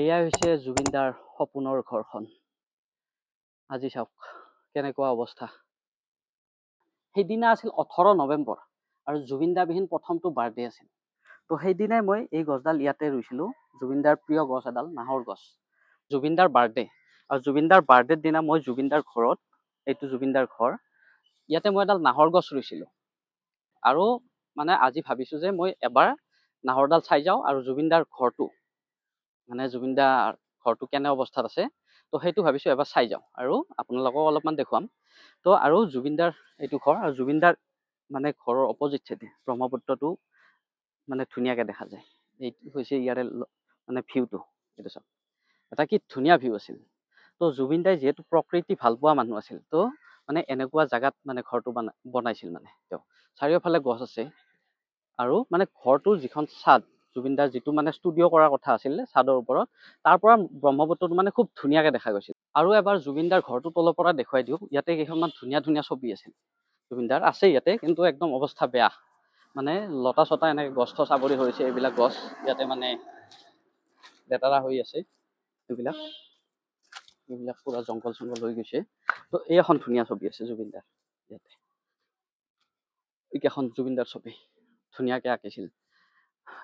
এয়াই হৈছে জুবিনদাৰ সপোনৰ ঘৰখন। আজি চাওক কেনেকুৱা অৱস্থা। সেইদিনা আছিল 18 নৱেম্বৰ আৰু জুবিনদাবিহীন প্ৰথমটো বাৰ্থডে আছিল। তো সেইদিনাই মই এই গছডাল ইয়াতে ৰুইছিলোঁ, জুবিনদাৰ প্ৰিয় গছ এডাল, নাহৰ গছ। জুবিনদাৰ বাৰ্থডে আৰু জুবিনদাৰ বাৰ্থডেৰ দিনা মই জুবিনদাৰ ঘৰত, এইটো জুবিনদাৰ ঘৰ, ইয়াতে মই এডাল নাহৰ গছ ৰুইছিলোঁ। আৰু মানে আজি ভাবিছোঁ যে মই এবাৰ নাহৰডাল চাই যাওঁ আৰু জুবিনদাৰ ঘৰটো, মানে জুবিনদাৰ ঘৰটো কেনে অৱস্থাত আছে, তো সেইটো ভাবিছোঁ এবাৰ চাই যাওঁ আৰু আপোনালোকক অলপমান দেখুৱাম। তো আৰু জুবিনদাৰ এইটো ঘৰ, আৰু জুবিনদাৰ মানে ঘৰৰ অপজিট চাইডে ব্ৰহ্মপুত্ৰটো মানে ধুনীয়াকৈ দেখা যায়। এইটো হৈছে ইয়াৰে মানে ভিউটো, এইটো চাওক, এটা কি ধুনীয়া ভিউ আছিল। তো জুবিনদাই যিহেতু প্ৰকৃতি ভাল পোৱা মানুহ আছিল, তো মানে এনেকুৱা জেগাত মানে ঘৰটো বনাইছিল। মানে তেওঁ চাৰিওফালে গছ আছে আৰু মানে ঘৰটোৰ যিখন ছাদ, জুবিনদাৰ যিটো মানে ষ্টুডিঅ' কৰাৰ কথা আছিল ছাদৰ ওপৰত, তাৰ পৰা ব্ৰহ্মপুত্ৰটো মানে খুব ধুনীয়াকৈ দেখা গৈছিল। আৰু এবাৰ জুবিনদাৰ ঘৰটো তলৰ পৰা দেখুৱাই দিওঁ। ইয়াতে কেইখনমান ধুনীয়া ধুনীয়া ছবি আছিল জুবিনদাৰ, আছে ইয়াতে, কিন্তু একদম অৱস্থা বেয়া। মানে লতা চতা এনেকৈ গছ থছ আৱৰি ধৰিছে, এইবিলাক গছ ইয়াতে মানে লেতেৰা হৈ আছে, এইবিলাক পুৰা জংঘল চংঘল হৈ গৈছে। তো এই এখন ধুনীয়া ছবি আছে জুবিনদাৰ ইয়াতে, এইকেইখন জুবিনদাৰ ছবি ধুনীয়াকৈ আঁকিছিল।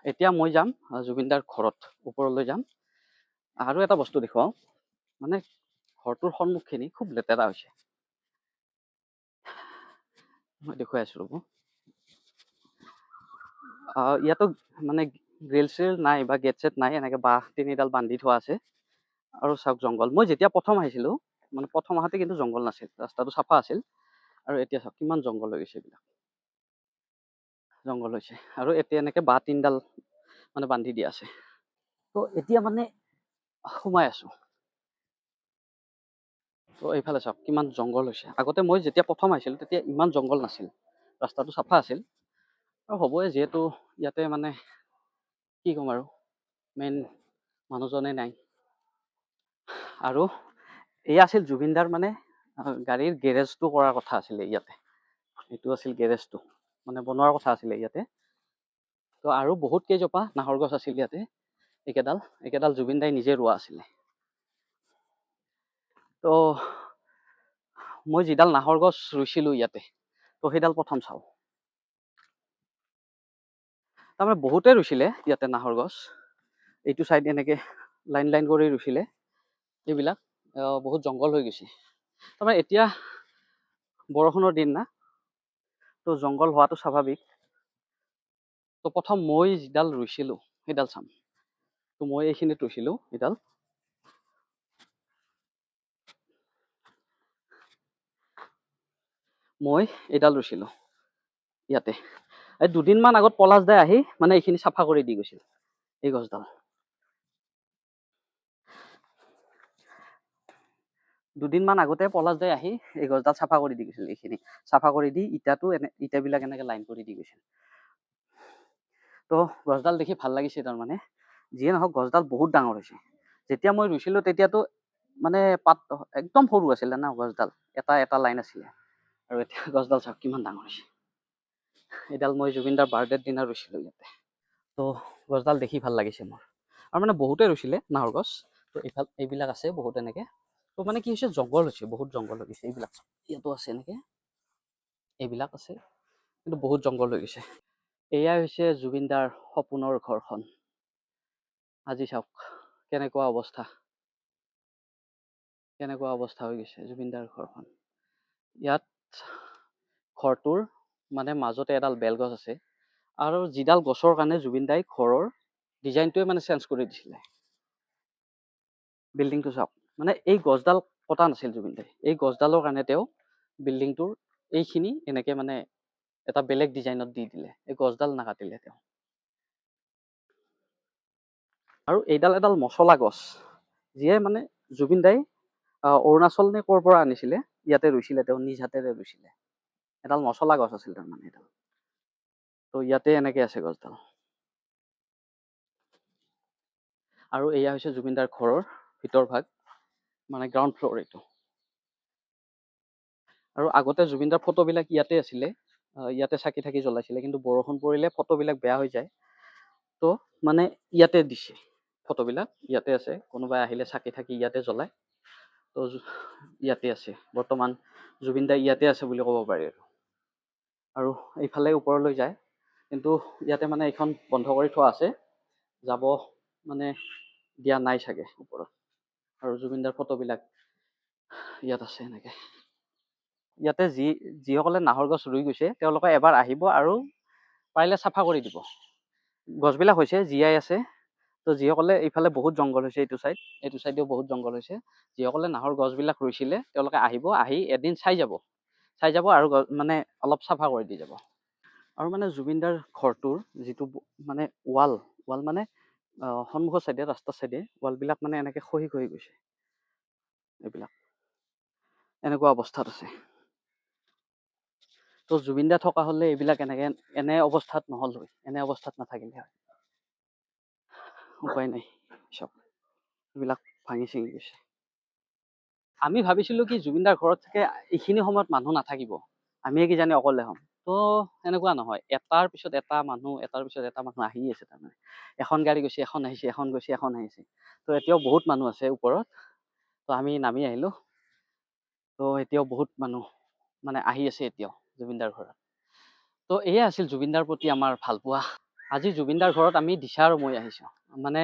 এতিয়া মই যাম জুবিনদাৰ ঘৰত, ওপৰলৈ যাম। আৰু এটা বস্তু দেখুৱাওঁ, মানে ঘৰটোৰ সন্মুখখিনি খুব লেতেৰা হৈছে। মই দেখুৱাই আছোঁ ৰ'ব। ইয়াতো মানে গ্ৰিল চিল নাই বা গেট চেট নাই, এনেকৈ বাঁহ তিনিডাল বান্ধি থোৱা আছে। আৰু চাওক জংঘল, মই যেতিয়া প্ৰথম আহিছিলোঁ, মানে প্ৰথম আহোঁতে কিন্তু জংঘল নাছিল, ৰাস্তাটো চাফা আছিল। আৰু এতিয়া চাওক কিমান জংঘল হৈ গৈছে, এইবিলাক জংঘল হৈছে। আৰু এতিয়া এনেকৈ বাঁহ তিনিডাল মানে বান্ধি দিয়া আছে। তো এতিয়া মানে সোমাই আছোঁ। তো এইফালে চাওক কিমান জংঘল হৈছে। আগতে মই যেতিয়া প্ৰথম আহিছিলোঁ তেতিয়া ইমান জংঘল নাছিল, ৰাস্তাটো চাফা আছিল। আৰু হ'বই, যিহেতু ইয়াতে মানে কি ক'ম আৰু, মেইন মানুহজনে নাই। আৰু এই আছিল জুবিনদাৰ মানে গাড়ীৰ গেৰেজটো কৰাৰ কথা আছিলে ইয়াতে, এইটো আছিল গেৰেজটো, মানে বনোৱাৰ কথা আছিলে ইয়াতে। তো আৰু বহুত কেইজোপা নাহৰ গছ আছিল ইয়াতে, এইকেইডাল জুবিনদাই নিজে ৰোৱা আছিলে। তো মই যিডাল নাহৰ গছ ৰুইছিলোঁ ইয়াতে, তো সেইডাল প্ৰথম চাওঁ। তাৰমানে বহুতে ৰুইছিলে ইয়াতে নাহৰ গছ, এইটো চাইড এনেকৈ লাইন লাইন কৰি ৰুইছিলে। এইবিলাক বহুত জংঘল হৈ গৈছে। তাৰমানে এতিয়া বৰষুণৰ দিন না, তো জংঘল হোৱাটো স্বাভাৱিক। তো প্ৰথম মই যিডাল ৰুইছিলোঁ সেইডাল চাম। তো মই এইখিনিত ৰুইছিলোঁ এইডাল, মই এইডাল ৰুইছিলোঁ ইয়াতে। এই দুদিনমান আগত পলাশ দাই আহি মানে এইখিনি চাফা কৰি দি গৈছিল, এই গছডাল। দুদিনমান আগতে পলাশ দাই আহি এই গছডাল চাফা কৰি দি গৈছিল, এইখিনি চাফা কৰি দি ইটাবিলাক এনেকৈ লাইন কৰি দি গৈছিল। তো গছডাল দেখি ভাল লাগিছে। তাৰমানে যিয়ে নহওক গছডাল বহুত ডাঙৰ হৈছে। যেতিয়া মই ৰুইছিলোঁ তেতিয়াতো মানে পাত একদম সৰু আছিলে না গছডাল, এটা লাইন আছিলে। আৰু এতিয়া গছডাল চাওক কিমান ডাঙৰ হৈছে। এইডাল মই জুবিনদাৰ বাৰ্থডেৰ দিনা ৰুইছিলোঁ ইয়াতে। তো গছডাল দেখি ভাল লাগিছে মোৰ। আৰু মানে বহুতে ৰুইছিলে নাহৰ গছ, তো এইবিলাক আছে বহুত এনেকৈ। তো মানে কি হৈছে, জংঘল হৈছে, বহুত জংঘল হৈ গৈছে। এইবিলাক ইয়াতো আছে এনেকৈ, এইবিলাক আছে, কিন্তু বহুত জংঘল হৈ গৈছে। এয়াই হৈছে জুবিনদাৰ সপোনৰ ঘৰখন। আজি চাওক কেনেকুৱা অৱস্থা হৈ গৈছে জুবিনদাৰ ঘৰখন। ইয়াত ঘৰটোৰ মানে মাজতে এডাল বেলগছ আছে, আৰু যিডাল গছৰ কাৰণে জুবিনদাই ঘৰৰ ডিজাইনটোৱে মানে চেঞ্জ কৰি দিছিলে। বিল্ডিংটো চাওক, মানে এই গছডাল কটা নাছিল জুবিনদাই, এই গছডালৰ কাৰণে তেওঁ বিল্ডিংটোৰ এইখিনি এনেকৈ মানে এটা বেলেগ ডিজাইনত দি দিলে, এই গছডাল নাকাটিলে তেওঁ। আৰু এইডাল এডাল মছলা গছ, যিয়ে মানে জুবিনদাই অৰুণাচল নে ক'ৰ পৰা আনিছিলে, ইয়াতে ৰুইছিলে, তেওঁ নিজ হাতেৰে ৰুইছিলে। এডাল মছলা গছ আছিল তাৰমানে এডাল। তো ইয়াতে এনেকৈ আছে গছডাল। আৰু এয়া হৈছে জুবিনদাৰ ঘৰৰ ভিতৰ ভাগ, মানে গ্ৰাউণ্ড ফ্ল'ৰ এইটো। আৰু আগতে জুবিনদাৰ ফটোবিলাক ইয়াতে আছিলে, ইয়াতে চাকি থাকি জ্বলাইছিলে, কিন্তু বৰষুণ পৰিলে ফটোবিলাক বেয়া হৈ যায়, তো মানে ইয়াতে দিছে। ফটোবিলাক ইয়াতে আছে, কোনোবাই আহিলে চাকি থাকি ইয়াতে জ্বলায়। তো ইয়াতে আছে বৰ্তমান, জুবিন দা ইয়াতে আছে বুলি ক'ব পাৰি। আৰু এইফালে ওপৰলৈ যায়, কিন্তু ইয়াতে মানে এইখন বন্ধ কৰি থোৱা আছে, যাব মানে দিয়া নাই চাগে ওপৰত। আৰু জুবিনদাৰ ফটোবিলাক ইয়াত আছে এনেকে। ইয়াতে যিসকলে নাহৰ গছ ৰুই গৈছে তেওঁলোকে এবাৰ আহিব আৰু পাৰিলে চাফা কৰি দিব। গছবিলাক হৈছে জীয়াই আছে। তো যিসকলে এইফালে বহুত জংঘল হৈছে, এইটো চাইডেও বহুত জংঘল হৈছে, যিসকলে নাহৰ গছবিলাক ৰুইছিলে তেওঁলোকে আহিব, আহি এদিন চাই যাব আৰু মানে অলপ চাফা কৰি দি যাব। আৰু মানে জুবিনদাৰ ঘৰটোৰ যিটো মানে ৱাল মানে সন্মুখৰ চাইডে, ৰাস্তাৰ চাইডে ৱালবিলাক মানে এনেকে খহি গৈছে। এইবিলাক এনেকুৱা অৱস্থাত আছে। তো জুবিনদা থকা হ'লে এইবিলাক এনে অৱস্থাত নহ'ল হয়, এনে অৱস্থাত নাথাকিলে হয়। উপায় নাই, চব এইবিলাক ভাঙি ছিঙি গৈছে। আমি ভাবিছিলো কি জুবিনদাৰ ঘৰত থাকে এইখিনি সময়ত মানুহ নাথাকিব, আমিয়ে কি জানি অকলে হ'ম। তো এনেকুৱা নহয়, এটাৰ পিছত এটা মানুহ আহি আছে। তাৰমানে এখন গাড়ী গৈছে, এখন আহিছে, এখন গৈছে, এখন আহিছে। তো এতিয়াও বহুত মানুহ আছে ওপৰত। তো আমি নামি আহিলো। তো এতিয়াও বহুত মানুহ মানে আহি আছে এতিয়াও জুবিনদাৰ ঘৰত। তো এয়ে আছিল জুবিনদাৰ প্ৰতি আমাৰ ভাল পোৱা। আজি জুবিনদাৰ ঘৰত আমি দিশা আৰু মই আহিছো। মানে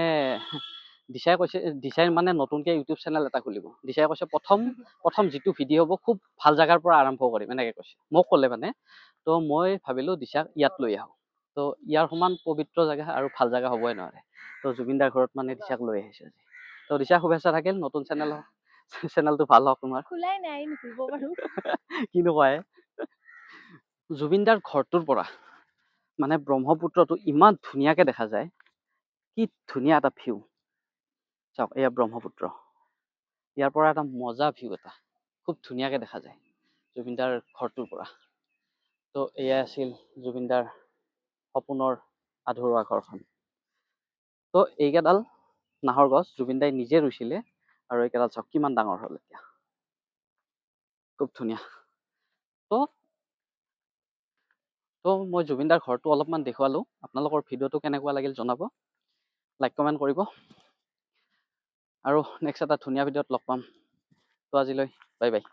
দিশাই মানে নতুনকে ইউটিউব চেনেল এটা খুলিব। দিশাই কৈছে প্ৰথম যিটো ভিডিঅ' হ'ব খুব ভাল জেগাৰ পৰা আৰম্ভ কৰিম, এনেকে কৈছে, মোক ক'লে মানে। তো মই ভাবিলো দিশাক ইয়াত লৈ আহো। তো ইয়াৰ সমান পবিত্ৰ জেগা আৰু ভাল জেগা হ'বই নোৱাৰে। তো জুবিনদাৰ ঘৰত মানে দিশাক লৈ আহিছো আজি। তো দিশা, শুভেচ্ছা থাকিল নতুন চেনেলটো ভাল হওক তোমাৰ। খোলাই নাই, নুখুলিব বাৰু। কিনো কয়। জুবিনদাৰ ঘৰটোৰ পৰা মানে ব্ৰহ্মপুত্ৰটো ইমান ধুনীয়াকে দেখা যায়। কি ধুনীয়া এটা ভিউ। চাওক, এয়া ব্ৰহ্মপুত্ৰ। ইয়াৰ পৰা এটা মজা ভিউ এটা খুব ধুনীয়াকে দেখা যায় জুবিনদাৰ ঘৰটোৰ পৰা। তো এয়াই আছিল জুবিনদাৰ সপোনৰ আধৰুৱা ঘৰখন। তো এইকেইডাল নাহৰ গছ জুবিনদাই নিজে ৰুইছিলে, আৰু এইকেইডাল চাওক কিমান ডাঙৰ হ'ল এতিয়া, খুব ধুনীয়া। তো মই জুবিনদাৰ ঘৰটো অলপমান দেখুৱালো। আপোনালোকৰ ভিডিঅ'টো কেনেকুৱা লাগিল জনাব, লাইক কমেণ্ট কৰিব। আৰু নেক্সট এটা ধুনীয়া ভিডিঅ'ত লগ পাম। তো আজিলৈ বাই বাই।